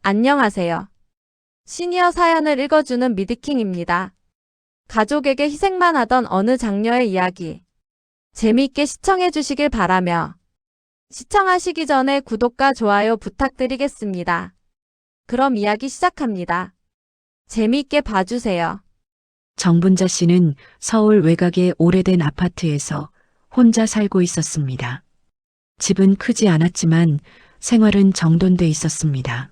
안녕하세요. 시니어 사연을 읽어주는 미드킹입니다. 가족에게 희생만 하던 어느 장녀의 이야기. 재미있게 시청해 주시길 바라며 시청하시기 전에 구독과 좋아요 부탁드리겠습니다. 그럼 이야기 시작합니다. 재미있게 봐주세요. 정분자 씨는 서울 외곽의 오래된 아파트에서 혼자 살고 있었습니다. 집은 크지 않았지만 생활은 정돈돼 있었습니다.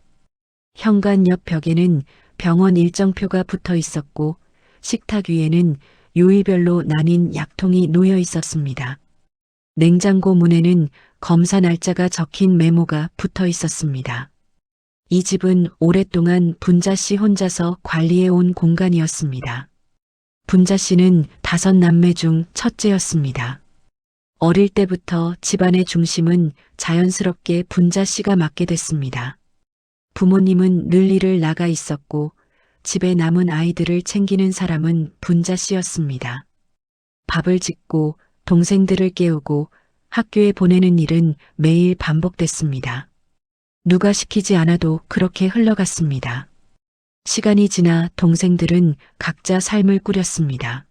현관 옆 벽에는 병원 일정표가 붙어 있었고 식탁 위에는 요일별로 나뉜 약통이 놓여 있었습니다. 냉장고 문에는 검사 날짜가 적힌 메모가 붙어 있었습니다. 이 집은 오랫동안 분자 씨 혼자서 관리해 온 공간이었습니다. 분자 씨는 5남매 중 첫째였습니다. 어릴 때부터 집안의 중심은 자연스럽게 분자 씨가 맡게 됐습니다. 부모님은 늘 일을 나가 있었고 집에 남은 아이들을 챙기는 사람은 분자 씨였습니다. 밥을 짓고 동생들을 깨우고 학교에 보내는 일은 매일 반복됐습니다. 누가 시키지 않아도 그렇게 흘러갔습니다. 시간이 지나 동생들은 각자 삶을 꾸렸습니다.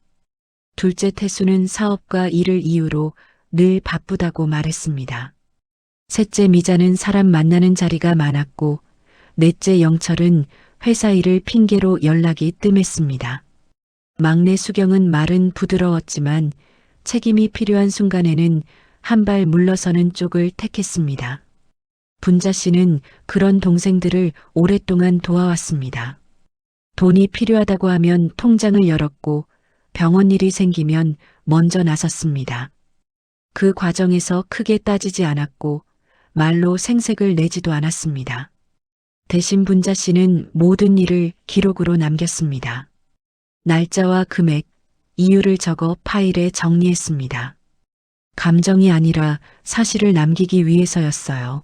둘째 태수는 사업과 일을 이유로 늘 바쁘다고 말했습니다. 셋째 미자는 사람 만나는 자리가 많았고 넷째 영철은 회사 일을 핑계로 연락이 뜸했습니다. 막내 수경은 말은 부드러웠지만 책임이 필요한 순간에는 한 발 물러서는 쪽을 택했습니다. 분자 씨는 그런 동생들을 오랫동안 도와왔습니다. 돈이 필요하다고 하면 통장을 열었고 병원 일이 생기면 먼저 나섰습니다. 그 과정에서 크게 따지지 않았고 말로 생색을 내지도 않았습니다. 대신 분자 씨는 모든 일을 기록으로 남겼습니다. 날짜와 금액, 이유를 적어 파일에 정리했습니다. 감정이 아니라 사실을 남기기 위해서였어요.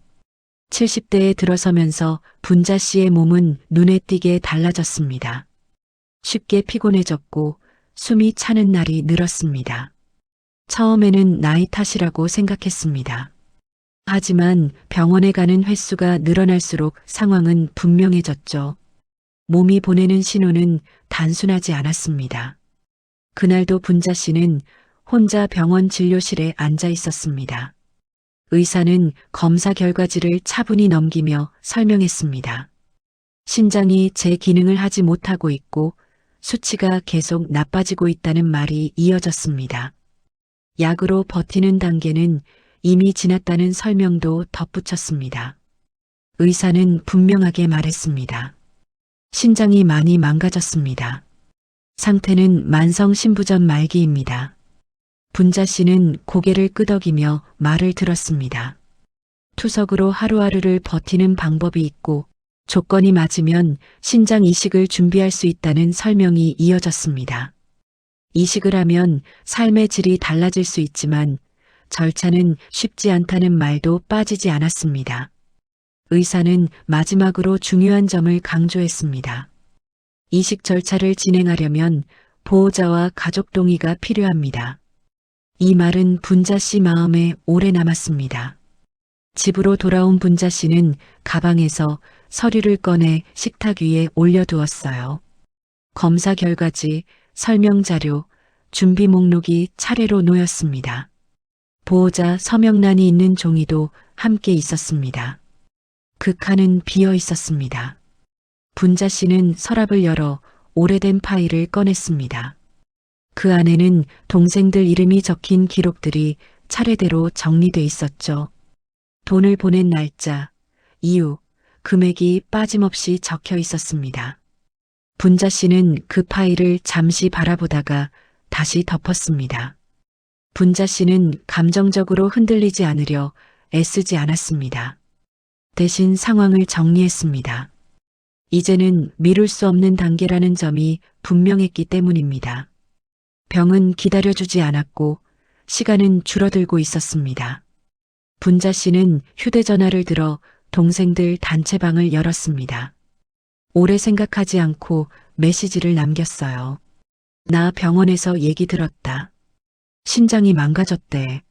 70대에 들어서면서 분자 씨의 몸은 눈에 띄게 달라졌습니다. 쉽게 피곤해졌고 숨이 차는 날이 늘었습니다. 처음에는 나이 탓이라고 생각했습니다. 하지만 병원에 가는 횟수가 늘어날수록 상황은 분명해졌죠. 몸이 보내는 신호는 단순하지 않았습니다. 그날도 분자 씨는 혼자 병원 진료실에 앉아 있었습니다. 의사는 검사 결과지를 차분히 넘기며 설명했습니다. 신장이 제 기능을 하지 못하고 있고 수치가 계속 나빠지고 있다는 말이 이어졌습니다. 약으로 버티는 단계는 이미 지났다는 설명도 덧붙였습니다. 의사는 분명하게 말했습니다. 신장이 많이 망가졌습니다. 상태는 만성 신부전 말기입니다. 분자 씨는 고개를 끄덕이며 말을 들었습니다. 투석으로 하루하루를 버티는 방법이 있고 조건이 맞으면 신장 이식을 준비할 수 있다는 설명이 이어졌습니다. 이식을 하면 삶의 질이 달라질 수 있지만 절차는 쉽지 않다는 말도 빠지지 않았습니다. 의사는 마지막으로 중요한 점을 강조했습니다. 이식 절차를 진행하려면 보호자와 가족 동의가 필요합니다. 이 말은 분자 씨 마음에 오래 남았습니다. 집으로 돌아온 분자 씨는 가방에서 서류를 꺼내 식탁 위에 올려두었어요. 검사 결과지, 설명 자료, 준비 목록이 차례로 놓였습니다. 보호자 서명란이 있는 종이도 함께 있었습니다. 그 칸은 비어 있었습니다. 분자 씨는 서랍을 열어 오래된 파일을 꺼냈습니다. 그 안에는 동생들 이름이 적힌 기록들이 차례대로 정리돼 있었죠. 돈을 보낸 날짜, 이유, 금액이 빠짐없이 적혀 있었습니다. 분자 씨는 그 파일을 잠시 바라보다가 다시 덮었습니다. 분자 씨는 감정적으로 흔들리지 않으려 애쓰지 않았습니다. 대신 상황을 정리했습니다. 이제는 미룰 수 없는 단계라는 점이 분명했기 때문입니다. 병은 기다려주지 않았고 시간은 줄어들고 있었습니다. 분자 씨는 휴대전화를 들어 동생들 단체방을 열었습니다. 오래 생각하지 않고 메시지를 남겼어요. 나 병원에서 얘기 들었다. 신장이 망가졌대.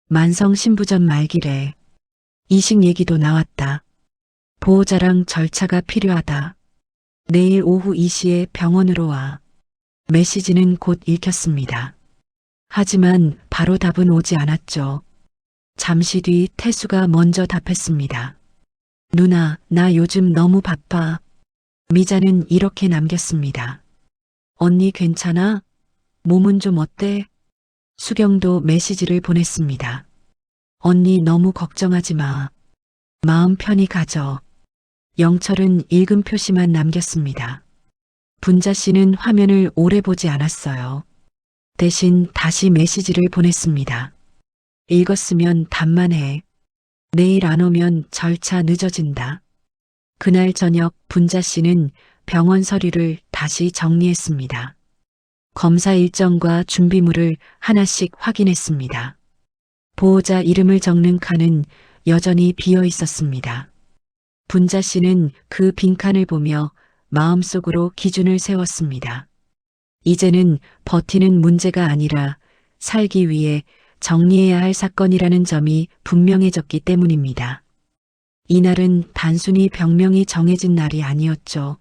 만성 신부전 말기래. 이식 얘기도 나왔다. 보호자랑 절차가 필요하다. 내일 오후 2시에 병원으로 와. 메시지는 곧 읽혔습니다. 하지만 바로 답은 오지 않았죠. 잠시 뒤 태수가 먼저 답했습니다. 누나, 나 요즘 너무 바빠. 미자는 이렇게 남겼습니다. 언니 괜찮아? 몸은 좀 어때? 수경도 메시지를 보냈습니다. 언니 너무 걱정하지 마. 마음 편히 가져. 영철은 읽음 표시만 남겼습니다. 분자 씨는 화면을 오래 보지 않았어요. 대신 다시 메시지를 보냈습니다. 읽었으면 답만 해. 내일 안 오면 절차 늦어진다. 그날 저녁 분자 씨는 병원 서류를 다시 정리했습니다. 검사 일정과 준비물을 하나씩 확인했습니다. 보호자 이름을 적는 칸은 여전히 비어 있었습니다. 분자 씨는 그 빈칸을 보며 마음속으로 기준을 세웠습니다. 이제는 버티는 문제가 아니라 살기 위해 정리해야 할 사건이라는 점이 분명해졌기 때문입니다. 이날은 단순히 병명이 정해진 날이 아니었죠.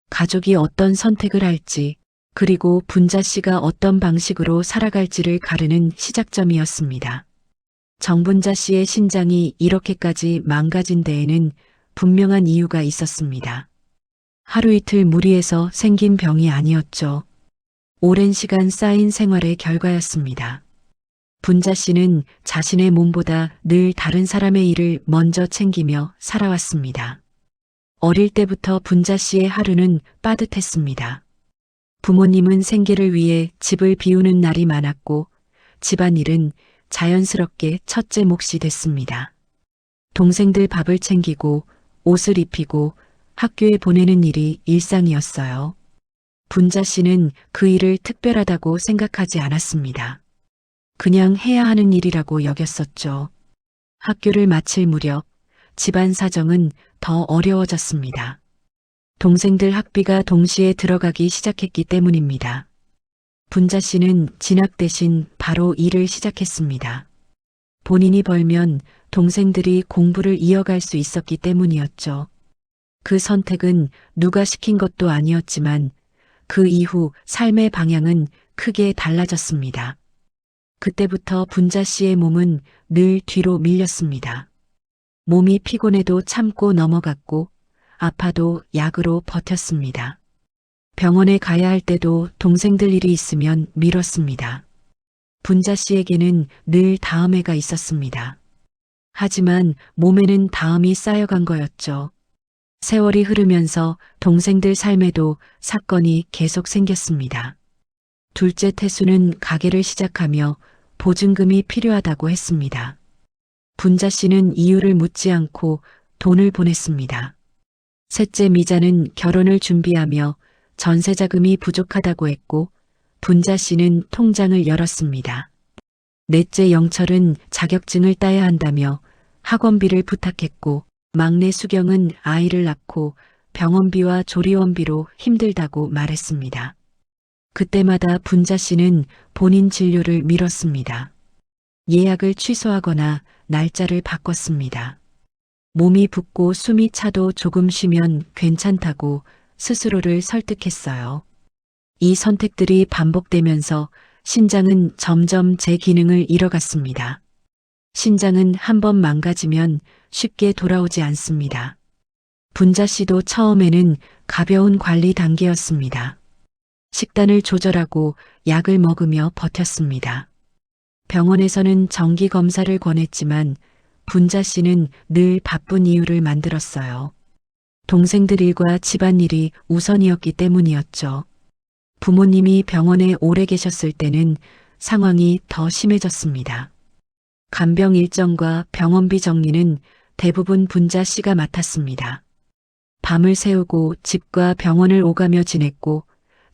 가족이 어떤 선택을 할지, 그리고 분자 씨가 어떤 방식으로 살아갈지를 가르는 시작점이었습니다. 정분자 씨의 신장이 이렇게까지 망가진 데에는 분명한 이유가 있었습니다. 하루 이틀 무리해서 생긴 병이 아니었죠. 오랜 시간 쌓인 생활의 결과였습니다. 분자 씨는 자신의 몸보다 늘 다른 사람의 일을 먼저 챙기며 살아왔습니다. 어릴 때부터 분자 씨의 하루는 빠듯했습니다. 부모님은 생계를 위해 집을 비우는 날이 많았고 집안일은 자연스럽게 첫째 몫이 됐습니다. 동생들 밥을 챙기고 옷을 입히고 학교에 보내는 일이 일상이었어요. 분자 씨는 그 일을 특별하다고 생각하지 않았습니다. 그냥 해야 하는 일이라고 여겼었죠. 학교를 마칠 무렵 집안 사정은 더 어려워졌습니다. 동생들 학비가 동시에 들어가기 시작했기 때문입니다. 분자 씨는 진학 대신 바로 일을 시작했습니다. 본인이 벌면 동생들이 공부를 이어갈 수 있었기 때문이었죠. 그 선택은 누가 시킨 것도 아니었지만 그 이후 삶의 방향은 크게 달라졌습니다. 그때부터 분자 씨의 몸은 늘 뒤로 밀렸습니다. 몸이 피곤해도 참고 넘어갔고 아파도 약으로 버텼습니다. 병원에 가야 할 때도 동생들 일이 있으면 미뤘습니다. 분자 씨에게는 늘 다음 해가 있었습니다. 하지만 몸에는 다음이 쌓여간 거였죠. 세월이 흐르면서 동생들 삶에도 사건이 계속 생겼습니다. 둘째 태수는 가게를 시작하며 보증금이 필요하다고 했습니다. 분자 씨는 이유를 묻지 않고 돈을 보냈습니다. 셋째 미자는 결혼을 준비하며 전세 자금이 부족하다고 했고 분자 씨는 통장을 열었습니다. 넷째 영철은 자격증을 따야 한다며 학원비를 부탁했고 막내 수경은 아이를 낳고 병원비와 조리원비로 힘들다고 말했습니다. 그때마다 분자 씨는 본인 진료를 미뤘습니다. 예약을 취소하거나 날짜를 바꿨습니다. 몸이 붓고 숨이 차도 조금 쉬면 괜찮다고 스스로를 설득했어요. 이 선택들이 반복되면서 신장은 점점 제 기능을 잃어갔습니다. 신장은 한번 망가지면 쉽게 돌아오지 않습니다. 분자 씨도 처음에는 가벼운 관리 단계였습니다. 식단을 조절하고 약을 먹으며 버텼습니다. 병원에서는 정기 검사를 권했지만 분자 씨는 늘 바쁜 이유를 만들었어요. 동생들 일과 집안일이 우선이었기 때문이었죠. 부모님이 병원에 오래 계셨을 때는 상황이 더 심해졌습니다. 간병 일정과 병원비 정리는 대부분 분자 씨가 맡았습니다. 밤을 새우고 집과 병원을 오가며 지냈고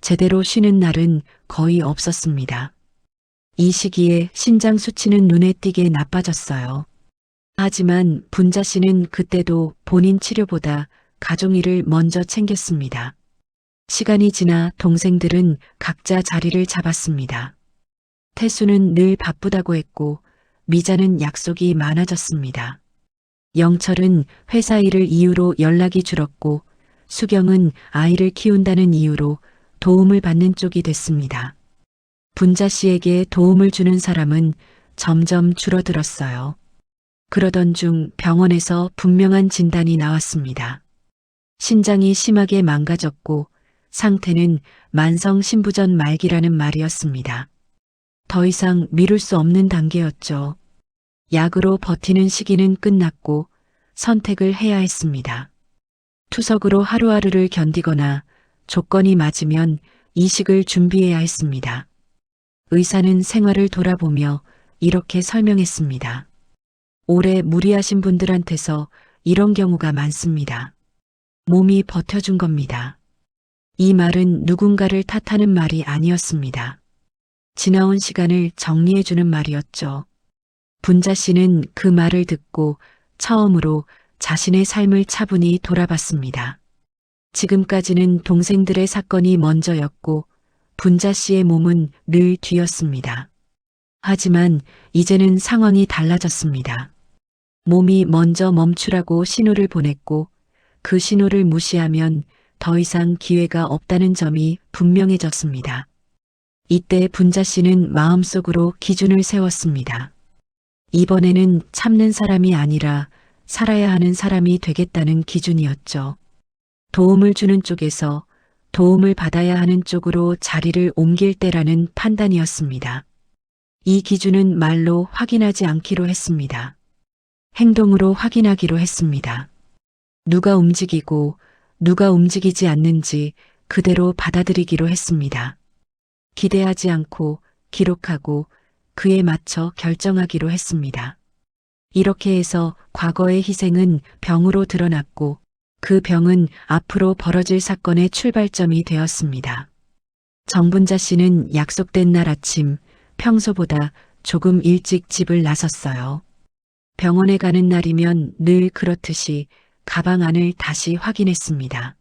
제대로 쉬는 날은 거의 없었습니다. 이 시기에 신장 수치는 눈에 띄게 나빠졌어요. 하지만 분자 씨는 그때도 본인 치료보다 가족 일을 먼저 챙겼습니다. 시간이 지나 동생들은 각자 자리를 잡았습니다. 태수는 늘 바쁘다고 했고 미자는 약속이 많아졌습니다. 영철은 회사 일을 이유로 연락이 줄었고 수경은 아이를 키운다는 이유로 도움을 받는 쪽이 됐습니다. 분자 씨에게 도움을 주는 사람은 점점 줄어들었어요. 그러던 중 병원에서 분명한 진단이 나왔습니다. 신장이 심하게 망가졌고 상태는 만성 신부전 말기라는 말이었습니다. 더 이상 미룰 수 없는 단계였죠. 약으로 버티는 시기는 끝났고 선택을 해야 했습니다. 투석으로 하루하루를 견디거나 조건이 맞으면 이식을 준비해야 했습니다. 의사는 생활을 돌아보며 이렇게 설명했습니다. 오래 무리하신 분들한테서 이런 경우가 많습니다. 몸이 버텨준 겁니다. 이 말은 누군가를 탓하는 말이 아니었습니다. 지나온 시간을 정리해주는 말이었죠. 분자 씨는 그 말을 듣고 처음으로 자신의 삶을 차분히 돌아봤습니다. 지금까지는 동생들의 사건이 먼저였고 분자 씨의 몸은 늘 뒤였습니다. 하지만 이제는 상황이 달라졌습니다. 몸이 먼저 멈추라고 신호를 보냈고 그 신호를 무시하면 더 이상 기회가 없다는 점이 분명해졌습니다. 이때 분자 씨는 마음속으로 기준을 세웠습니다. 이번에는 참는 사람이 아니라 살아야 하는 사람이 되겠다는 기준이었죠. 도움을 주는 쪽에서 도움을 받아야 하는 쪽으로 자리를 옮길 때라는 판단이었습니다. 이 기준은 말로 확인하지 않기로 했습니다. 행동으로 확인하기로 했습니다. 누가 움직이고 누가 움직이지 않는지 그대로 받아들이기로 했습니다. 기대하지 않고 기록하고 그에 맞춰 결정하기로 했습니다. 이렇게 해서 과거의 희생은 병으로 드러났고 그 병은 앞으로 벌어질 사건의 출발점이 되었습니다. 정분자 씨는 약속된 날 아침 평소보다 조금 일찍 집을 나섰어요. 병원에 가는 날이면 늘 그렇듯이 가방 안을 다시 확인했습니다.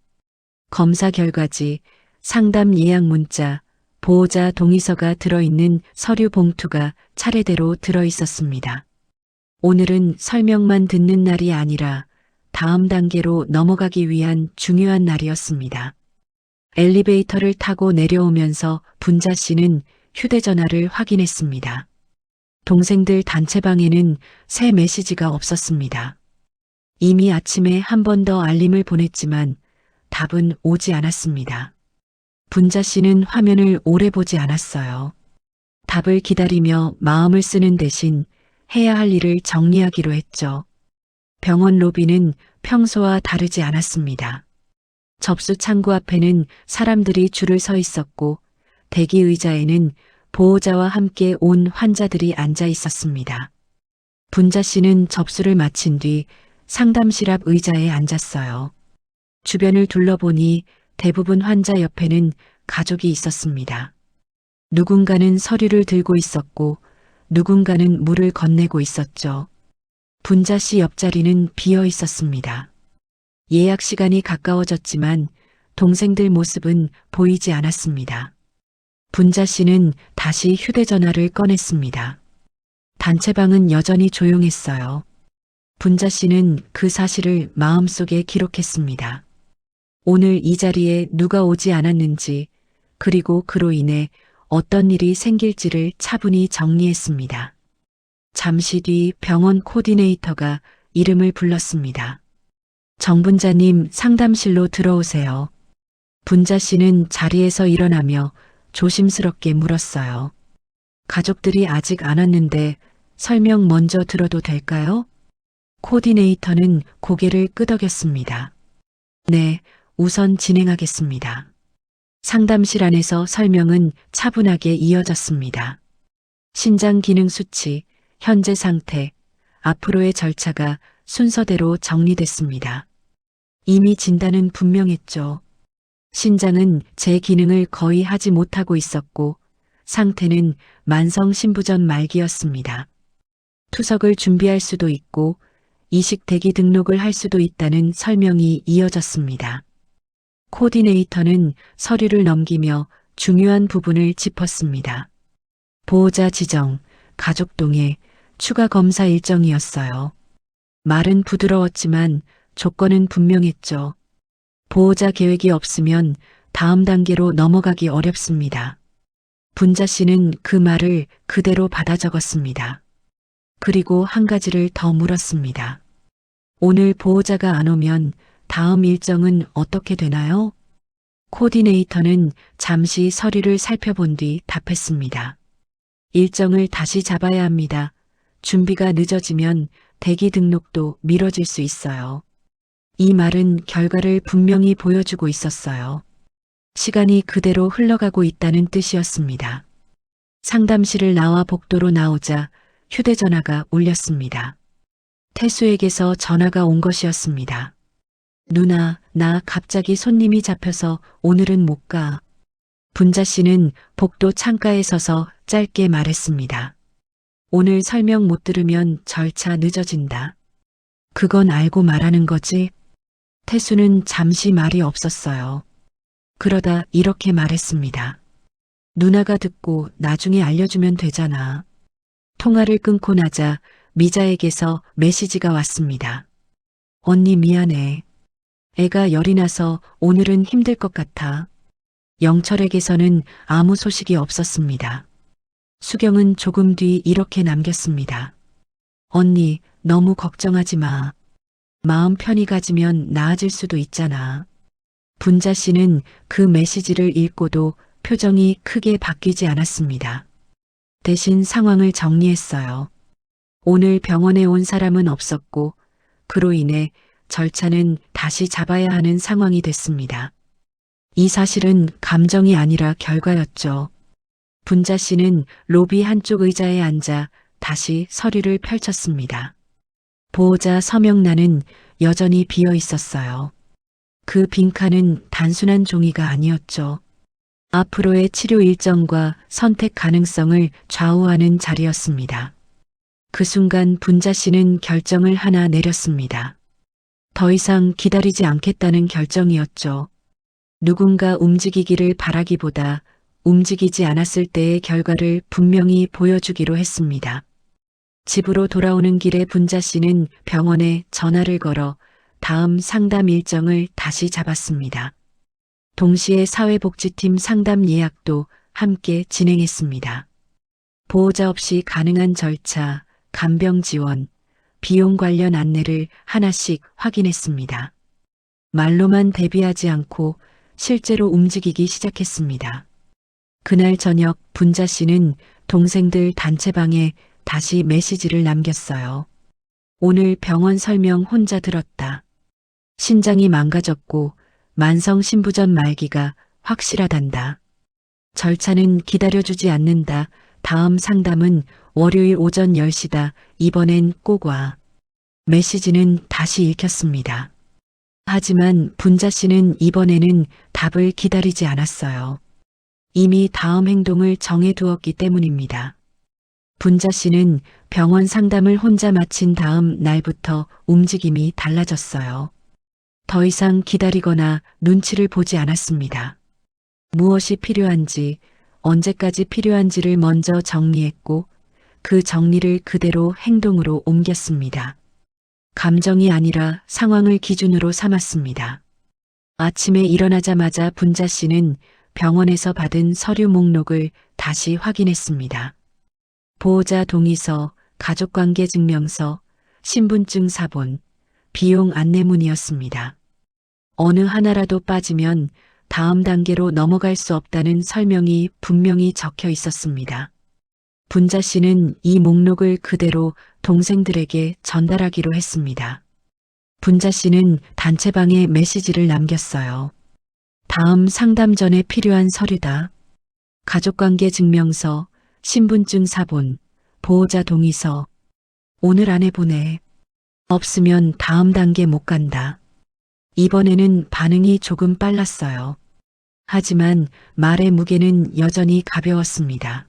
검사 결과지, 상담 예약 문자, 보호자 동의서가 들어있는 서류 봉투가 차례대로 들어있었습니다. 오늘은 설명만 듣는 날이 아니라 다음 단계로 넘어가기 위한 중요한 날이었습니다. 엘리베이터를 타고 내려오면서 분자 씨는 휴대전화를 확인했습니다. 동생들 단체방에는 새 메시지가 없었습니다. 이미 아침에 한 번 더 알림을 보냈지만 답은 오지 않았습니다. 분자 씨는 화면을 오래 보지 않았어요. 답을 기다리며 마음을 쓰는 대신 해야 할 일을 정리하기로 했죠. 병원 로비는 평소와 다르지 않았습니다. 접수 창구 앞에는 사람들이 줄을 서 있었고 대기 의자에는 보호자와 함께 온 환자들이 앉아 있었습니다. 분자 씨는 접수를 마친 뒤 상담실 앞 의자에 앉았어요. 주변을 둘러보니 대부분 환자 옆에는 가족이 있었습니다. 누군가는 서류를 들고 있었고 누군가는 물을 건네고 있었죠. 분자 씨 옆자리는 비어 있었습니다. 예약 시간이 가까워졌지만 동생들 모습은 보이지 않았습니다. 분자 씨는 다시 휴대전화를 꺼냈습니다. 단체방은 여전히 조용했어요. 분자 씨는 그 사실을 마음속에 기록했습니다. 오늘 이 자리에 누가 오지 않았는지 그리고 그로 인해 어떤 일이 생길지를 차분히 정리했습니다. 잠시 뒤 병원 코디네이터가 이름을 불렀습니다. 정분자님 상담실로 들어오세요. 분자 씨는 자리에서 일어나며 조심스럽게 물었어요. 가족들이 아직 안 왔는데 설명 먼저 들어도 될까요? 코디네이터는 고개를 끄덕였습니다. 네, 우선 진행하겠습니다. 상담실 안에서 설명은 차분하게 이어졌습니다. 신장 기능 수치, 현재 상태, 앞으로의 절차가 순서대로 정리됐습니다. 이미 진단은 분명했죠. 신장은 제 기능을 거의 하지 못하고 있었고 상태는 만성 신부전 말기였습니다. 투석을 준비할 수도 있고 이식 대기 등록을 할 수도 있다는 설명이 이어졌습니다. 코디네이터는 서류를 넘기며 중요한 부분을 짚었습니다. 보호자 지정, 가족 동의, 추가 검사 일정이었어요. 말은 부드러웠지만 조건은 분명했죠. 보호자 계획이 없으면 다음 단계로 넘어가기 어렵습니다. 분자 씨는 그 말을 그대로 받아 적었습니다. 그리고 한 가지를 더 물었습니다. 오늘 보호자가 안 오면 다음 일정은 어떻게 되나요? 코디네이터는 잠시 서류를 살펴본 뒤 답했습니다. 일정을 다시 잡아야 합니다. 준비가 늦어지면 대기 등록도 미뤄질 수 있어요. 이 말은 결과를 분명히 보여주고 있었어요. 시간이 그대로 흘러가고 있다는 뜻이었습니다. 상담실을 나와 복도로 나오자 휴대전화가 울렸습니다. 태수에게서 전화가 온 것이었습니다. 누나, 나 갑자기 손님이 잡혀서 오늘은 못 가. 분자 씨는 복도 창가에 서서 짧게 말했습니다. 오늘 설명 못 들으면 절차 늦어진다. 그건 알고 말하는 거지? 태수는 잠시 말이 없었어요. 그러다 이렇게 말했습니다. 누나가 듣고 나중에 알려주면 되잖아. 통화를 끊고 나자 미자에게서 메시지가 왔습니다. 언니 미안해. 애가 열이 나서 오늘은 힘들 것 같아. 영철에게서는 아무 소식이 없었습니다. 수경은 조금 뒤 이렇게 남겼습니다. 언니, 너무 걱정하지 마. 마음 편히 가지면 나아질 수도 있잖아. 분자 씨는 그 메시지를 읽고도 표정이 크게 바뀌지 않았습니다. 대신 상황을 정리했어요. 오늘 병원에 온 사람은 없었고, 그로 인해 절차는 다시 잡아야 하는 상황이 됐습니다. 이 사실은 감정이 아니라 결과였죠. 분자 씨는 로비 한쪽 의자에 앉아 다시 서류를 펼쳤습니다. 보호자 서명란은 여전히 비어 있었어요. 그 빈칸은 단순한 종이가 아니었죠. 앞으로의 치료 일정과 선택 가능성을 좌우하는 자리였습니다. 그 순간 분자 씨는 결정을 하나 내렸습니다. 더 이상 기다리지 않겠다는 결정이었죠. 누군가 움직이기를 바라기보다 움직이지 않았을 때의 결과를 분명히 보여주기로 했습니다. 집으로 돌아오는 길에 분자 씨는 병원에 전화를 걸어 다음 상담 일정을 다시 잡았습니다. 동시에 사회복지팀 상담 예약도 함께 진행했습니다. 보호자 없이 가능한 절차, 간병 지원, 비용 관련 안내를 하나씩 확인했습니다. 말로만 대비하지 않고 실제로 움직이기 시작했습니다. 그날 저녁 분자 씨는 동생들 단체방에 다시 메시지를 남겼어요. 오늘 병원 설명 혼자 들었다. 신장이 망가졌고 만성 신부전 말기가 확실하단다. 절차는 기다려주지 않는다. 다음 상담은 월요일 오전 10시다. 이번엔 꼭 와. 메시지는 다시 읽혔습니다. 하지만 분자 씨는 이번에는 답을 기다리지 않았어요. 이미 다음 행동을 정해두었기 때문입니다. 분자 씨는 병원 상담을 혼자 마친 다음 날부터 움직임이 달라졌어요. 더 이상 기다리거나 눈치를 보지 않았습니다. 무엇이 필요한지, 언제까지 필요한지를 먼저 정리했고 그 정리를 그대로 행동으로 옮겼습니다. 감정이 아니라 상황을 기준으로 삼았습니다. 아침에 일어나자마자 분자 씨는 병원에서 받은 서류 목록을 다시 확인했습니다. 보호자 동의서, 가족관계 증명서, 신분증 사본, 비용 안내문이었습니다. 어느 하나라도 빠지면 다음 단계로 넘어갈 수 없다는 설명이 분명히 적혀 있었습니다. 분자 씨는 이 목록을 그대로 동생들에게 전달하기로 했습니다. 분자 씨는 단체방에 메시지를 남겼어요. 다음 상담 전에 필요한 서류다. 가족관계 증명서, 신분증 사본, 보호자 동의서. 오늘 안에 보내. 없으면 다음 단계 못 간다. 이번에는 반응이 조금 빨랐어요. 하지만 말의 무게는 여전히 가벼웠습니다.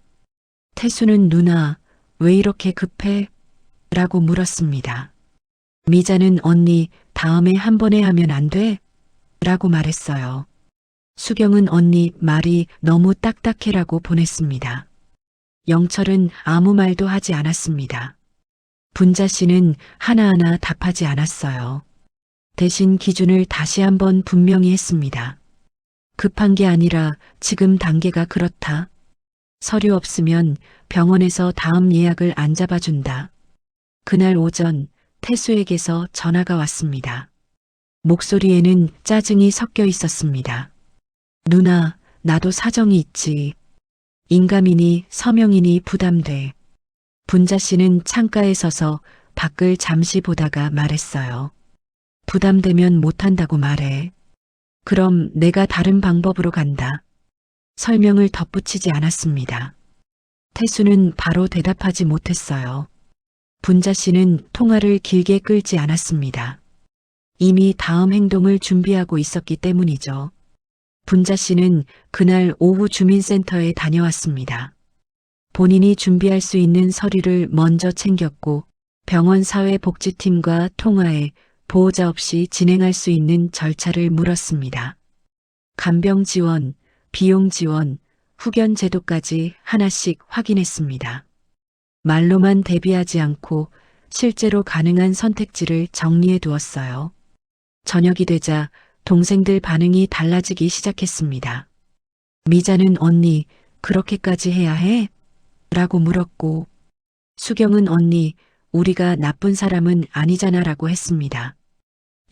태수는 누나, 왜 이렇게 급해? 라고 물었습니다. 미자는 언니, 다음에 한 번에 하면 안 돼? 라고 말했어요. 수경은 언니 말이 너무 딱딱해라고 보냈습니다. 영철은 아무 말도 하지 않았습니다. 분자 씨는 하나하나 답하지 않았어요. 대신 기준을 다시 한번 분명히 했습니다. 급한 게 아니라 지금 단계가 그렇다. 서류 없으면 병원에서 다음 예약을 안 잡아준다. 그날 오전 태수에게서 전화가 왔습니다. 목소리에는 짜증이 섞여 있었습니다. 누나, 나도 사정이 있지. 인감이니 서명이니 부담돼. 분자 씨는 창가에 서서 밖을 잠시 보다가 말했어요. 부담되면 못한다고 말해. 그럼 내가 다른 방법으로 간다. 설명을 덧붙이지 않았습니다. 태수는 바로 대답하지 못했어요. 분자 씨는 통화를 길게 끌지 않았습니다. 이미 다음 행동을 준비하고 있었기 때문이죠. 분자 씨는 그날 오후 주민센터에 다녀왔습니다. 본인이 준비할 수 있는 서류를 먼저 챙겼고 병원 사회복지팀과 통화해 보호자 없이 진행할 수 있는 절차를 물었습니다. 간병 지원, 비용 지원, 후견 제도까지 하나씩 확인했습니다. 말로만 대비하지 않고 실제로 가능한 선택지를 정리해 두었어요. 저녁이 되자 동생들 반응이 달라지기 시작했습니다. 미자는 언니, 그렇게까지 해야 해? 라고 물었고, 수경은 언니, 우리가 나쁜 사람은 아니잖아 라고 했습니다.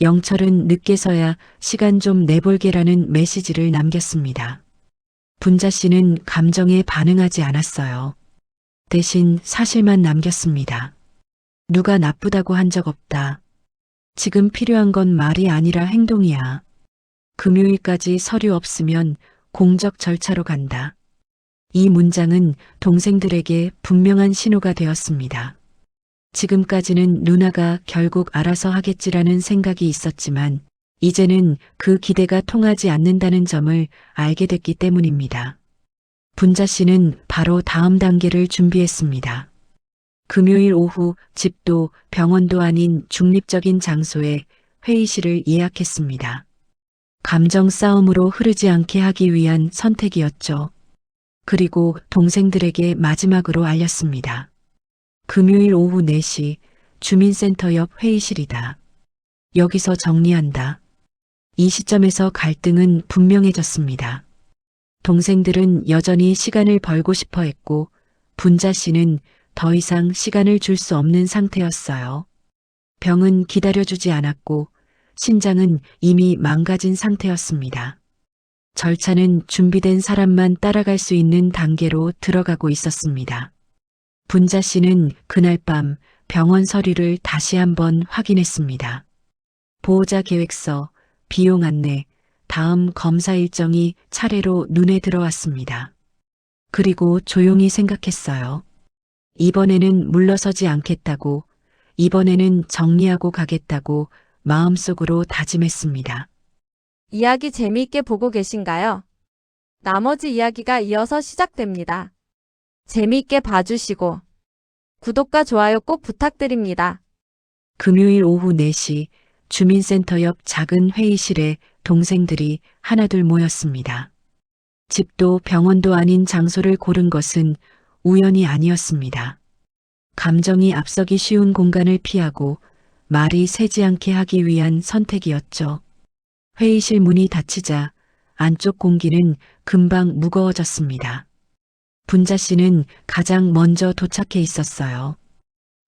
영철은 늦게서야 시간 좀 내볼게라는 메시지를 남겼습니다. 분자 씨는 감정에 반응하지 않았어요. 대신 사실만 남겼습니다. 누가 나쁘다고 한 적 없다. 지금 필요한 건 말이 아니라 행동이야. 금요일까지 서류 없으면 공적 절차로 간다. 이 문장은 동생들에게 분명한 신호가 되었습니다. 지금까지는 누나가 결국 알아서 하겠지라는 생각이 있었지만 이제는 그 기대가 통하지 않는다는 점을 알게 됐기 때문입니다. 분자 씨는 바로 다음 단계를 준비했습니다. 금요일 오후 집도 병원도 아닌 중립적인 장소에 회의실을 예약했습니다. 감정 싸움으로 흐르지 않게 하기 위한 선택이었죠. 그리고 동생들에게 마지막으로 알렸습니다. 금요일 오후 4시 주민센터 옆 회의실이다. 여기서 정리한다. 이 시점에서 갈등은 분명해졌습니다. 동생들은 여전히 시간을 벌고 싶어 했고 분자 씨는 더 이상 시간을 줄 수 없는 상태였어요. 병은 기다려주지 않았고 신장은 이미 망가진 상태였습니다. 절차는 준비된 사람만 따라갈 수 있는 단계로 들어가고 있었습니다. 분자 씨는 그날 밤 병원 서류를 다시 한번 확인했습니다. 보호자 계획서, 비용 안내, 다음 검사 일정이 차례로 눈에 들어왔습니다. 그리고 조용히 생각했어요. 이번에는 물러서지 않겠다고, 이번에는 정리하고 가겠다고 마음속으로 다짐했습니다. 이야기 재미있게 보고 계신가요? 나머지 이야기가 이어서 시작됩니다. 재미있게 봐주시고 구독과 좋아요 꼭 부탁드립니다. 금요일 오후 4시 주민센터 옆 작은 회의실에 동생들이 하나둘 모였습니다. 집도 병원도 아닌 장소를 고른 것은 우연이 아니었습니다. 감정이 앞서기 쉬운 공간을 피하고 말이 새지 않게 하기 위한 선택이었죠. 회의실 문이 닫히자 안쪽 공기는 금방 무거워졌습니다. 분자 씨는 가장 먼저 도착해 있었어요.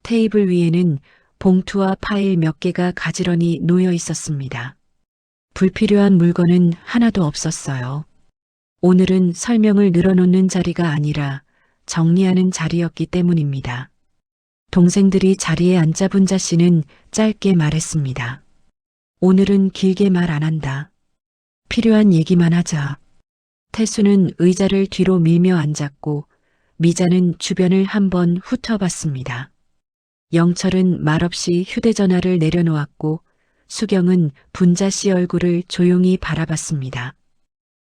테이블 위에는 봉투와 파일 몇 개가 가지런히 놓여 있었습니다. 불필요한 물건은 하나도 없었어요. 오늘은 설명을 늘어놓는 자리가 아니라 정리하는 자리였기 때문입니다. 동생들이 자리에 앉자 분자 씨는 짧게 말했습니다. 오늘은 길게 말 안 한다. 필요한 얘기만 하자. 태수는 의자를 뒤로 밀며 앉았고 미자는 주변을 한번 훑어봤습니다. 영철은 말없이 휴대전화를 내려놓았고 수경은 분자 씨 얼굴을 조용히 바라봤습니다.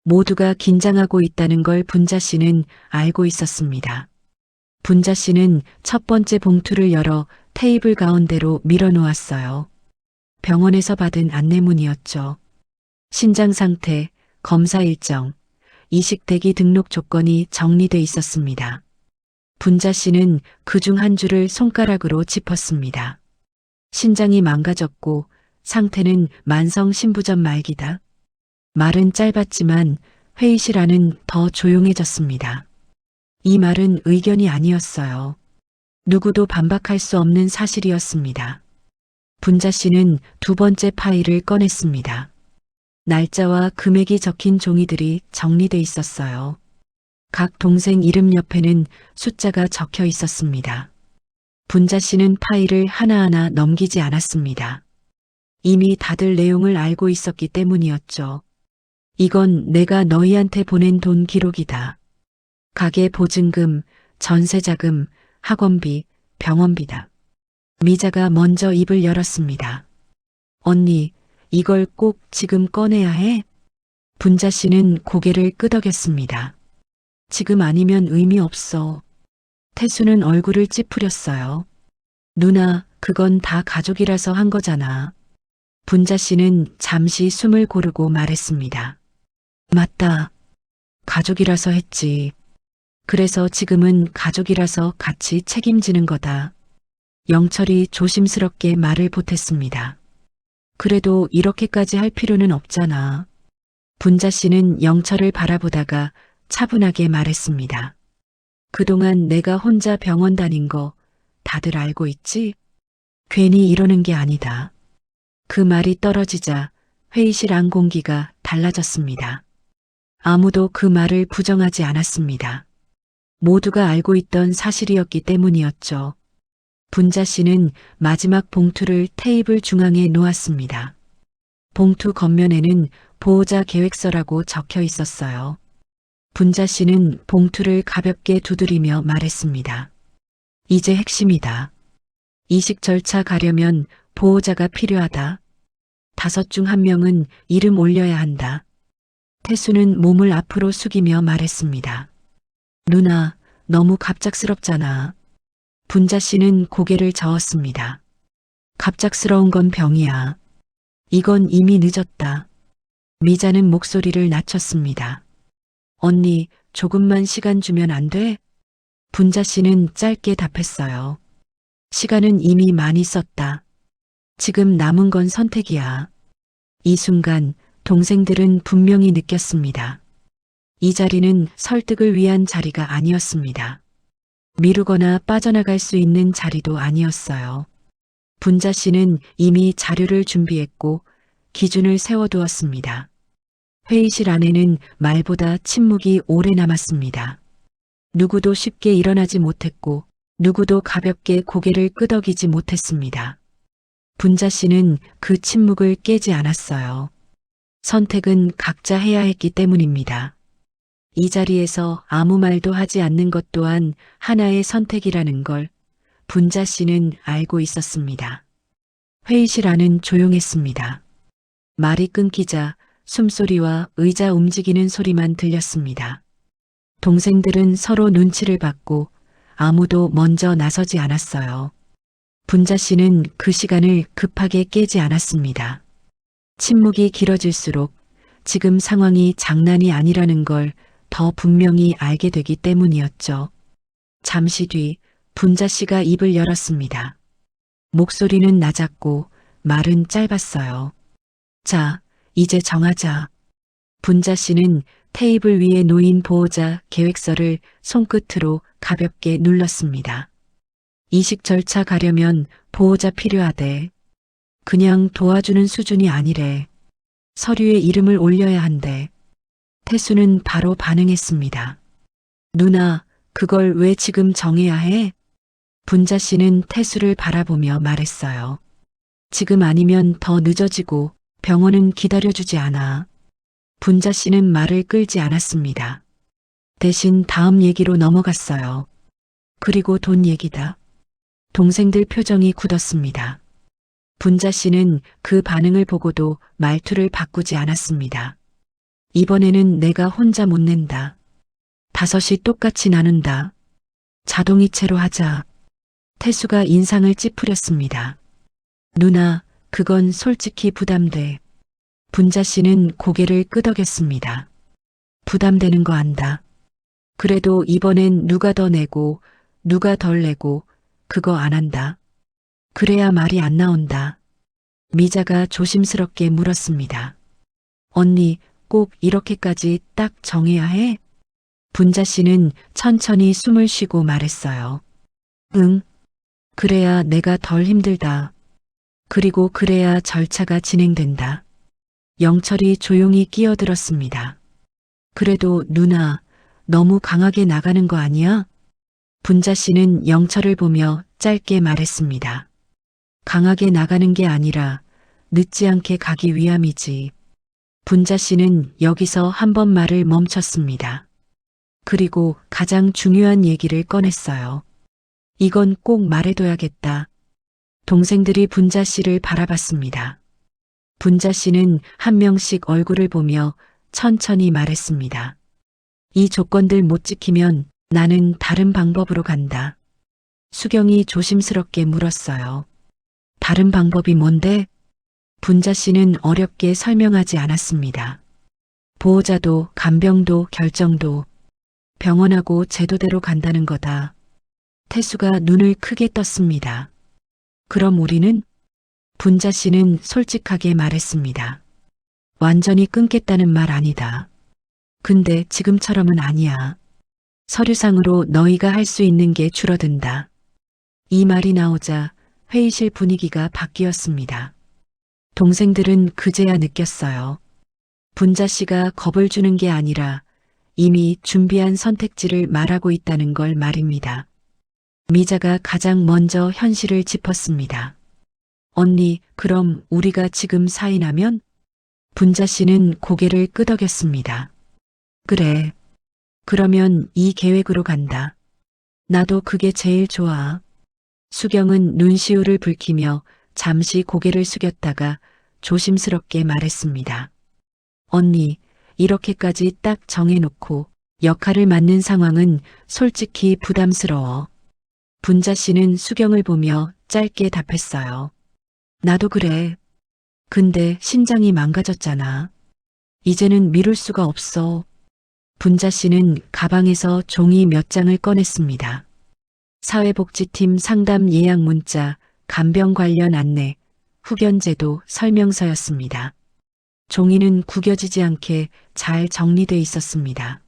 모두가 긴장하고 있다는 걸 분자 씨는 알고 있었습니다. 분자 씨는 첫 번째 봉투를 열어 테이블 가운데로 밀어놓았어요. 병원에서 받은 안내문이었죠. 신장 상태, 검사 일정, 이식 대기 등록 조건이 정리돼 있었습니다. 분자 씨는 그중 한 줄을 손가락으로 짚었습니다. 신장이 망가졌고 상태는 만성 신부전 말기다. 말은 짧았지만 회의실 안은 더 조용해졌습니다. 이 말은 의견이 아니었어요. 누구도 반박할 수 없는 사실이었습니다. 분자 씨는 두 번째 파일을 꺼냈습니다. 날짜와 금액이 적힌 종이들이 정리돼 있었어요. 각 동생 이름 옆에는 숫자가 적혀 있었습니다. 분자 씨는 파일을 하나하나 넘기지 않았습니다. 이미 다들 내용을 알고 있었기 때문이었죠. 이건 내가 너희한테 보낸 돈 기록이다. 가게 보증금, 전세자금, 학원비, 병원비다. 미자가 먼저 입을 열었습니다. 언니, 이걸 꼭 지금 꺼내야 해? 분자 씨는 고개를 끄덕였습니다. 지금 아니면 의미 없어. 태수는 얼굴을 찌푸렸어요. 누나, 그건 다 가족이라서 한 거잖아. 분자 씨는 잠시 숨을 고르고 말했습니다. 맞다. 가족이라서 했지. 그래서 지금은 가족이라서 같이 책임지는 거다. 영철이 조심스럽게 말을 보탰습니다. 그래도 이렇게까지 할 필요는 없잖아. 분자 씨는 영철을 바라보다가 차분하게 말했습니다. 그동안 내가 혼자 병원 다닌 거 다들 알고 있지? 괜히 이러는 게 아니다. 그 말이 떨어지자 회의실 안 공기가 달라졌습니다. 아무도 그 말을 부정하지 않았습니다. 모두가 알고 있던 사실이었기 때문이었죠. 분자 씨는 마지막 봉투를 테이블 중앙에 놓았습니다. 봉투 겉면에는 보호자 계획서라고 적혀 있었어요. 분자 씨는 봉투를 가볍게 두드리며 말했습니다. 이제 핵심이다. 이식 절차 가려면 보호자가 필요하다. 5 중 1명은 이름 올려야 한다. 태수는 몸을 앞으로 숙이며 말했습니다. 누나, 너무 갑작스럽잖아. 분자 씨는 고개를 저었습니다. 갑작스러운 건 병이야. 이건 이미 늦었다. 미자는 목소리를 낮췄습니다. 언니, 조금만 시간 주면 안 돼? 분자 씨는 짧게 답했어요. 시간은 이미 많이 썼다. 지금 남은 건 선택이야. 이 순간 동생들은 분명히 느꼈습니다. 이 자리는 설득을 위한 자리가 아니었습니다. 미루거나 빠져나갈 수 있는 자리도 아니었어요. 분자 씨는 이미 자료를 준비했고 기준을 세워두었습니다. 회의실 안에는 말보다 침묵이 오래 남았습니다. 누구도 쉽게 일어나지 못했고 누구도 가볍게 고개를 끄덕이지 못했습니다. 분자 씨는 그 침묵을 깨지 않았어요. 선택은 각자 해야 했기 때문입니다. 이 자리에서 아무 말도 하지 않는 것 또한 하나의 선택이라는 걸 분자 씨는 알고 있었습니다. 회의실 안은 조용했습니다. 말이 끊기자 숨소리와 의자 움직이는 소리만 들렸습니다. 동생들은 서로 눈치를 받고 아무도 먼저 나서지 않았어요. 분자 씨는 그 시간을 급하게 깨지 않았습니다. 침묵이 길어질수록 지금 상황이 장난이 아니라는 걸 더 분명히 알게 되기 때문이었죠. 잠시 뒤 분자 씨가 입을 열었습니다. 목소리는 낮았고 말은 짧았어요. 자, 이제 정하자. 분자 씨는 테이블 위에 놓인 보호자 계획서를 손끝으로 가볍게 눌렀습니다. 이식 절차 가려면 보호자 필요하대. 그냥 도와주는 수준이 아니래. 서류에 이름을 올려야 한대. 태수는 바로 반응했습니다. 누나, 그걸 왜 지금 정해야 해? 분자 씨는 태수를 바라보며 말했어요. 지금 아니면 더 늦어지고 병원은 기다려주지 않아. 분자 씨는 말을 끌지 않았습니다. 대신 다음 얘기로 넘어갔어요. 그리고 돈 얘기다. 동생들 표정이 굳었습니다. 분자 씨는 그 반응을 보고도 말투를 바꾸지 않았습니다. 이번에는 내가 혼자 못 낸다. 5이 똑같이 나눈다. 자동이체로 하자. 태수가 인상을 찌푸렸습니다. 누나, 그건 솔직히 부담돼. 분자 씨는 고개를 끄덕였습니다. 부담되는 거 안다. 그래도 이번엔 누가 더 내고 누가 덜 내고 그거 안 한다. 그래야 말이 안 나온다. 미자가 조심스럽게 물었습니다. 언니, 꼭 이렇게까지 딱 정해야 해? 분자 씨는 천천히 숨을 쉬고 말했어요. 응. 그래야 내가 덜 힘들다. 그리고 그래야 절차가 진행된다. 영철이 조용히 끼어들었습니다. 그래도 누나, 너무 강하게 나가는 거 아니야? 분자 씨는 영철을 보며 짧게 말했습니다. 강하게 나가는 게 아니라 늦지 않게 가기 위함이지. 분자 씨는 여기서 한 번 말을 멈췄습니다. 그리고 가장 중요한 얘기를 꺼냈어요. 이건 꼭 말해둬야겠다. 동생들이 분자 씨를 바라봤습니다. 분자 씨는 한 명씩 얼굴을 보며 천천히 말했습니다. 이 조건들 못 지키면 나는 다른 방법으로 간다. 수경이 조심스럽게 물었어요. 다른 방법이 뭔데? 분자 씨는 어렵게 설명하지 않았습니다. 보호자도 간병도 결정도 병원하고 제도대로 간다는 거다. 태수가 눈을 크게 떴습니다. 그럼 우리는? 분자 씨는 솔직하게 말했습니다. 완전히 끊겠다는 말 아니다. 근데 지금처럼은 아니야. 서류상으로 너희가 할 수 있는 게 줄어든다. 이 말이 나오자 회의실 분위기가 바뀌었습니다. 동생들은 그제야 느꼈어요. 분자 씨가 겁을 주는 게 아니라 이미 준비한 선택지를 말하고 있다는 걸 말입니다. 미자가 가장 먼저 현실을 짚었습니다. 언니, 그럼 우리가 지금 사인하면? 분자 씨는 고개를 끄덕였습니다. 그래. 그러면 이 계획으로 간다. 나도 그게 제일 좋아. 수경은 눈시울을 붉히며 잠시 고개를 숙였다가 조심스럽게 말했습니다. 언니, 이렇게까지 딱 정해놓고 역할을 맡는 상황은 솔직히 부담스러워. 분자 씨는 수경을 보며 짧게 답했어요. 나도 그래. 근데 신장이 망가졌잖아. 이제는 미룰 수가 없어. 분자 씨는 가방에서 종이 몇 장을 꺼냈습니다. 사회복지팀 상담 예약 문자, 간병 관련 안내, 후견제도 설명서였습니다. 종이는 구겨지지 않게 잘 정리돼 있었습니다.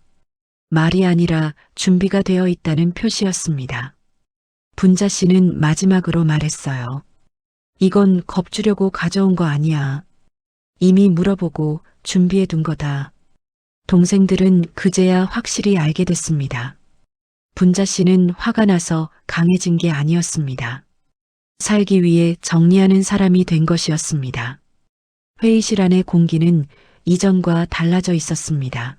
말이 아니라 준비가 되어 있다는 표시였습니다. 분자 씨는 마지막으로 말했어요. 이건 겁주려고 가져온 거 아니야. 이미 물어보고 준비해 둔 거다. 동생들은 그제야 확실히 알게 됐습니다. 분자 씨는 화가 나서 강해진 게 아니었습니다. 살기 위해 정리하는 사람이 된 것이었습니다. 회의실 안의 공기는 이전과 달라져 있었습니다.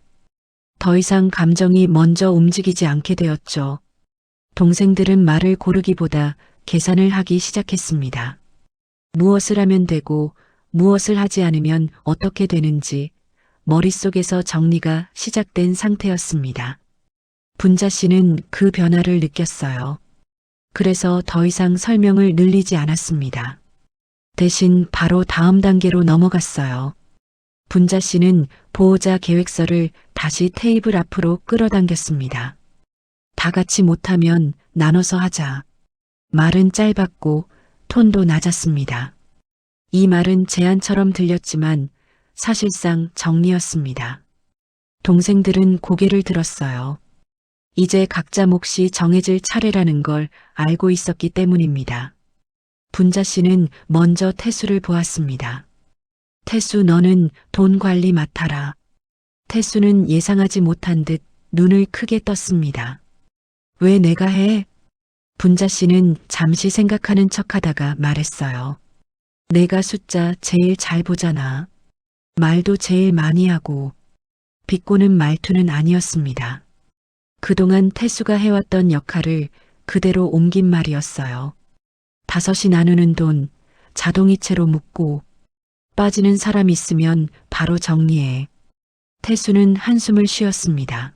더 이상 감정이 먼저 움직이지 않게 되었죠. 동생들은 말을 고르기보다 계산을 하기 시작했습니다. 무엇을 하면 되고 무엇을 하지 않으면 어떻게 되는지 머릿속에서 정리가 시작된 상태였습니다. 분자 씨는 그 변화를 느꼈어요. 그래서 더 이상 설명을 늘리지 않았습니다. 대신 바로 다음 단계로 넘어갔어요. 분자 씨는 보호자 계획서를 다시 테이블 앞으로 끌어당겼습니다. 다 같이 못하면 나눠서 하자. 말은 짧았고 톤도 낮았습니다. 이 말은 제안처럼 들렸지만 사실상 정리였습니다. 동생들은 고개를 들었어요. 이제 각자 몫이 정해질 차례라는 걸 알고 있었기 때문입니다. 분자 씨는 먼저 태수를 보았습니다. 태수, 너는 돈 관리 맡아라. 태수는 예상하지 못한 듯 눈을 크게 떴습니다. 왜 내가 해? 분자 씨는 잠시 생각하는 척하다가 말했어요. 내가 숫자 제일 잘 보잖아. 말도 제일 많이 하고 비꼬는 말투는 아니었습니다. 그동안 태수가 해왔던 역할을 그대로 옮긴 말이었어요. 5이 나누는 돈 자동이체로 묶고 빠지는 사람 있으면 바로 정리해. 태수는 한숨을 쉬었습니다.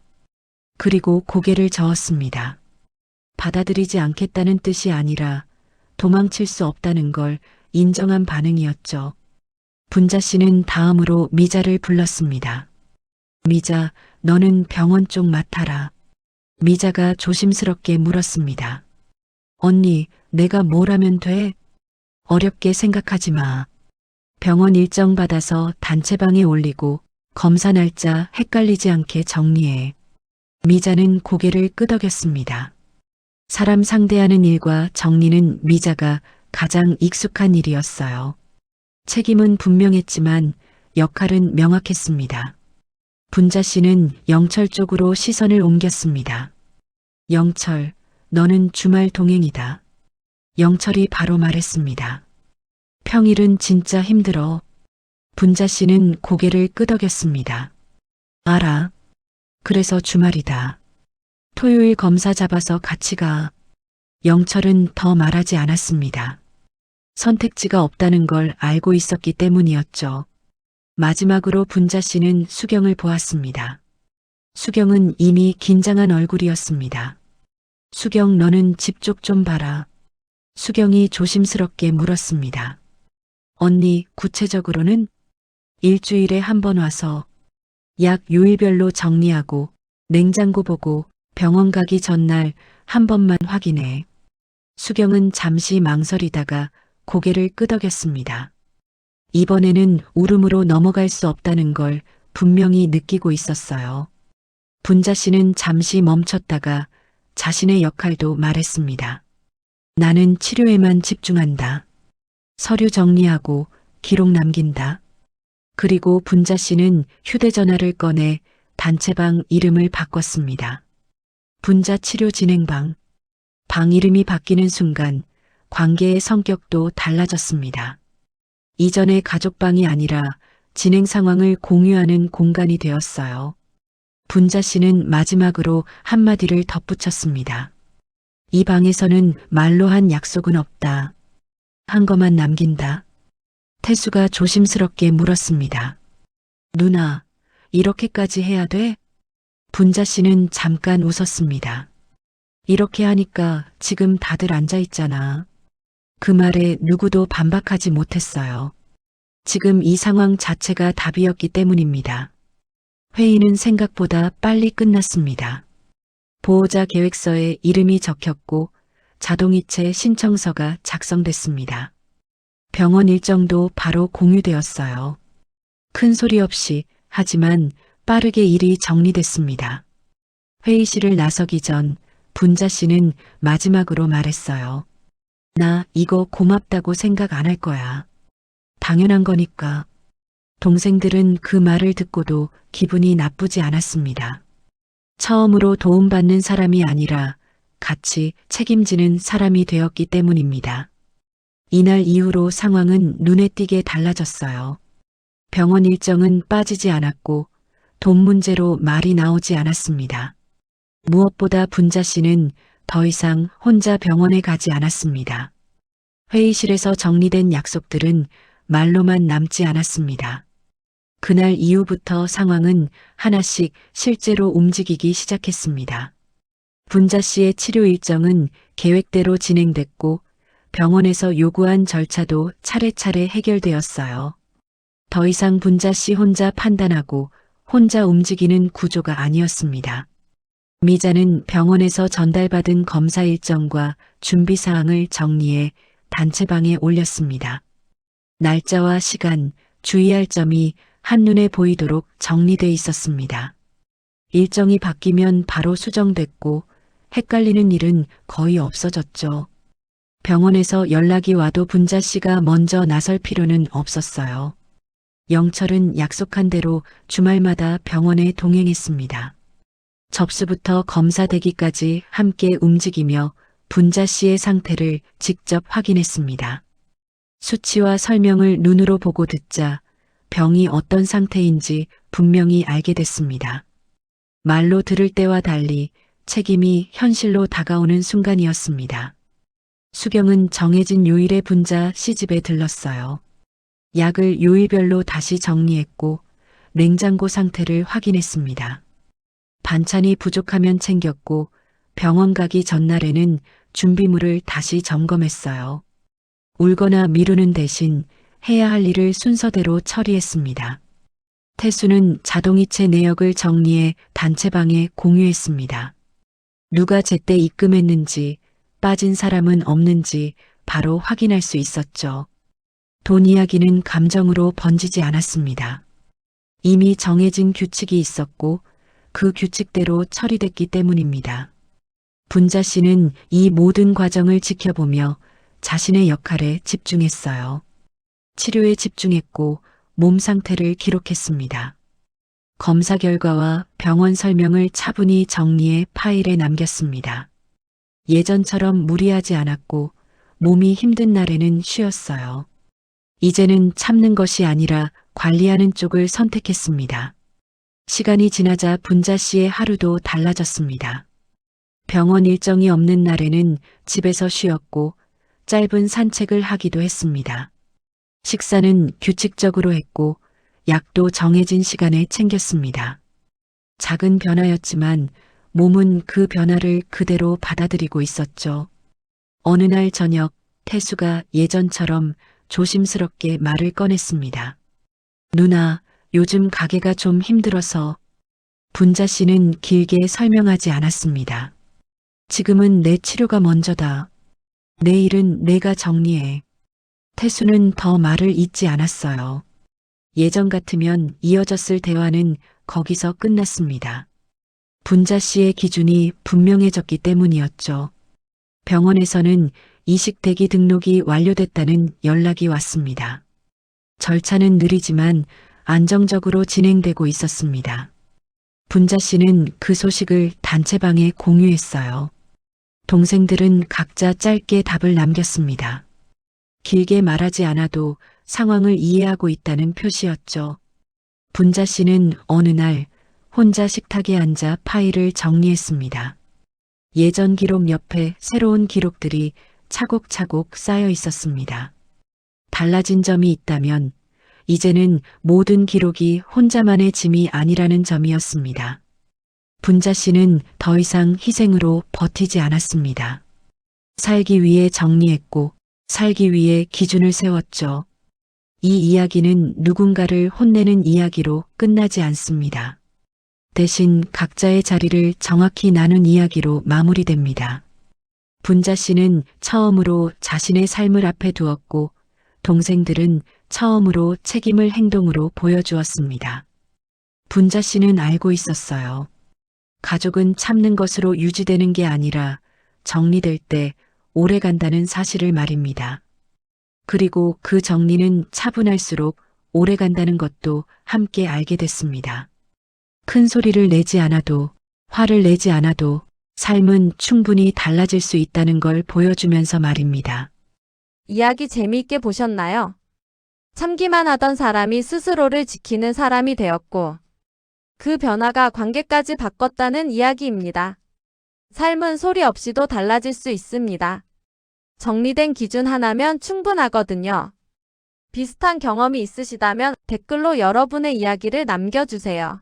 그리고 고개를 저었습니다. 받아들이지 않겠다는 뜻이 아니라 도망칠 수 없다는 걸 인정한 반응이었죠. 분자 씨는 다음으로 미자를 불렀습니다. 미자, 너는 병원 쪽 맡아라. 미자가 조심스럽게 물었습니다. 언니, 내가 뭘 하면 돼? 어렵게 생각하지 마. 병원 일정 받아서 단체방에 올리고 검사 날짜 헷갈리지 않게 정리해. 미자는 고개를 끄덕였습니다. 사람 상대하는 일과 정리는 미자가 가장 익숙한 일이었어요. 책임은 분명했지만 역할은 명확했습니다. 분자 씨는 영철 쪽으로 시선을 옮겼습니다. 영철, 너는 주말 동행이다. 영철이 바로 말했습니다. 평일은 진짜 힘들어. 분자 씨는 고개를 끄덕였습니다. 알아. 그래서 주말이다. 토요일 검사 잡아서 같이 가. 영철은 더 말하지 않았습니다. 선택지가 없다는 걸 알고 있었기 때문이었죠. 마지막으로 분자 씨는 수경을 보았습니다. 수경은 이미 긴장한 얼굴이었습니다. 수경, 너는 집 쪽 좀 봐라. 수경이 조심스럽게 물었습니다. 언니, 구체적으로는? 일주일에 한 번 와서 약 요일별로 정리하고 냉장고 보고 병원 가기 전날 한 번만 확인해. 수경은 잠시 망설이다가 고개를 끄덕였습니다. 이번에는 울음으로 넘어갈 수 없다는 걸 분명히 느끼고 있었어요. 분자 씨는 잠시 멈췄다가 자신의 역할도 말했습니다. 나는 치료에만 집중한다. 서류 정리하고 기록 남긴다. 그리고 분자 씨는 휴대전화를 꺼내 단체방 이름을 바꿨습니다. 분자 치료 진행방. 방 이름이 바뀌는 순간 관계의 성격도 달라졌습니다. 이전의 가족방이 아니라 진행 상황을 공유하는 공간이 되었어요. 분자 씨는 마지막으로 한마디를 덧붙였습니다. 이 방에서는 말로 한 약속은 없다. 한 것만 남긴다. 태수가 조심스럽게 물었습니다. 누나, 이렇게까지 해야 돼? 분자 씨는 잠깐 웃었습니다. 이렇게 하니까 지금 다들 앉아 있잖아. 그 말에 누구도 반박하지 못했어요. 지금 이 상황 자체가 답이었기 때문입니다. 회의는 생각보다 빨리 끝났습니다. 보호자 계획서에 이름이 적혔고 자동이체 신청서가 작성됐습니다. 병원 일정도 바로 공유되었어요. 큰 소리 없이 하지만 빠르게 일이 정리됐습니다. 회의실을 나서기 전 분자 씨는 마지막으로 말했어요. 나 이거 고맙다고 생각 안 할 거야. 당연한 거니까. 동생들은 그 말을 듣고도 기분이 나쁘지 않았습니다. 처음으로 도움받는 사람이 아니라 같이 책임지는 사람이 되었기 때문입니다. 이날 이후로 상황은 눈에 띄게 달라졌어요. 병원 일정은 빠지지 않았고 돈 문제로 말이 나오지 않았습니다. 무엇보다 분자 씨는 더 이상 혼자 병원에 가지 않았습니다. 회의실에서 정리된 약속들은 말로만 남지 않았습니다. 그날 이후부터 상황은 하나씩 실제로 움직이기 시작했습니다. 분자 씨의 치료 일정은 계획대로 진행됐고 병원에서 요구한 절차도 차례차례 해결되었어요. 더 이상 분자 씨 혼자 판단하고 혼자 움직이는 구조가 아니었습니다. 미자는 병원에서 전달받은 검사 일정과 준비 사항을 정리해 단체방에 올렸습니다. 날짜와 시간, 주의할 점이 한눈에 보이도록 정리돼 있었습니다. 일정이 바뀌면 바로 수정됐고 헷갈리는 일은 거의 없어졌죠. 병원에서 연락이 와도 분자 씨가 먼저 나설 필요는 없었어요. 영철은 약속한 대로 주말마다 병원에 동행했습니다. 접수부터 검사 대기까지 함께 움직이며 분자 씨의 상태를 직접 확인했습니다. 수치와 설명을 눈으로 보고 듣자 병이 어떤 상태인지 분명히 알게 됐습니다. 말로 들을 때와 달리 책임이 현실로 다가오는 순간이었습니다. 수경은 정해진 요일에 분자 씨 집에 들렀어요. 약을 요일별로 다시 정리했고 냉장고 상태를 확인했습니다. 반찬이 부족하면 챙겼고 병원 가기 전날에는 준비물을 다시 점검했어요. 울거나 미루는 대신 해야 할 일을 순서대로 처리했습니다. 태수는 자동이체 내역을 정리해 단체방에 공유했습니다. 누가 제때 입금했는지, 빠진 사람은 없는지 바로 확인할 수 있었죠. 돈 이야기는 감정으로 번지지 않았습니다. 이미 정해진 규칙이 있었고 그 규칙대로 처리됐기 때문입니다. 분자 씨는 이 모든 과정을 지켜보며 자신의 역할에 집중했어요. 치료에 집중했고 몸 상태를 기록했습니다. 검사 결과와 병원 설명을 차분히 정리해 파일에 남겼습니다. 예전처럼 무리하지 않았고 몸이 힘든 날에는 쉬었어요. 이제는 참는 것이 아니라 관리하는 쪽을 선택했습니다. 시간이 지나자 분자 씨의 하루도 달라졌습니다. 병원 일정이 없는 날에는 집에서 쉬었고 짧은 산책을 하기도 했습니다. 식사는 규칙적으로 했고 약도 정해진 시간에 챙겼습니다. 작은 변화였지만 몸은 그 변화를 그대로 받아들이고 있었죠. 어느 날 저녁 태수가 예전처럼 조심스럽게 말을 꺼냈습니다. 누나, 요즘 가게가 좀 힘들어서. 분자 씨는 길게 설명하지 않았습니다. 지금은 내 치료가 먼저다. 내일은 내가 정리해. 태수는 더 말을 잇지 않았어요. 예전 같으면 이어졌을 대화는 거기서 끝났습니다. 분자 씨의 기준이 분명해졌기 때문이었죠. 병원에서는 이식 대기 등록이 완료됐다는 연락이 왔습니다. 절차는 느리지만 안정적으로 진행되고 있었습니다. 분자 씨는 그 소식을 단체방에 공유했어요. 동생들은 각자 짧게 답을 남겼습니다. 길게 말하지 않아도 상황을 이해하고 있다는 표시였죠. 분자 씨는 어느 날 혼자 식탁에 앉아 파일을 정리했습니다. 예전 기록 옆에 새로운 기록들이 차곡차곡 쌓여 있었습니다. 달라진 점이 있다면 이제는 모든 기록이 혼자만의 짐이 아니라는 점이었습니다. 분자 씨는 더 이상 희생으로 버티지 않았습니다. 살기 위해 정리했고 살기 위해 기준을 세웠죠. 이 이야기는 누군가를 혼내는 이야기로 끝나지 않습니다. 대신 각자의 자리를 정확히 나눈 이야기로 마무리됩니다. 분자 씨는 처음으로 자신의 삶을 앞에 두었고 동생들은 처음으로 책임을 행동으로 보여주었습니다. 분자 씨는 알고 있었어요. 가족은 참는 것으로 유지되는 게 아니라 정리될 때 오래 간다는 사실을 말입니다. 그리고 그 정리는 차분할수록 오래 간다는 것도 함께 알게 됐습니다. 큰 소리를 내지 않아도, 화를 내지 않아도 삶은 충분히 달라질 수 있다는 걸 보여주면서 말입니다. 이야기 재미있게 보셨나요? 참기만 하던 사람이 스스로를 지키는 사람이 되었고, 그 변화가 관계까지 바꿨다는 이야기입니다. 삶은 소리 없이도 달라질 수 있습니다. 정리된 기준 하나면 충분하거든요. 비슷한 경험이 있으시다면 댓글로 여러분의 이야기를 남겨주세요.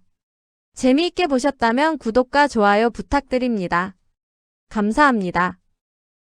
재미있게 보셨다면 구독과 좋아요 부탁드립니다. 감사합니다.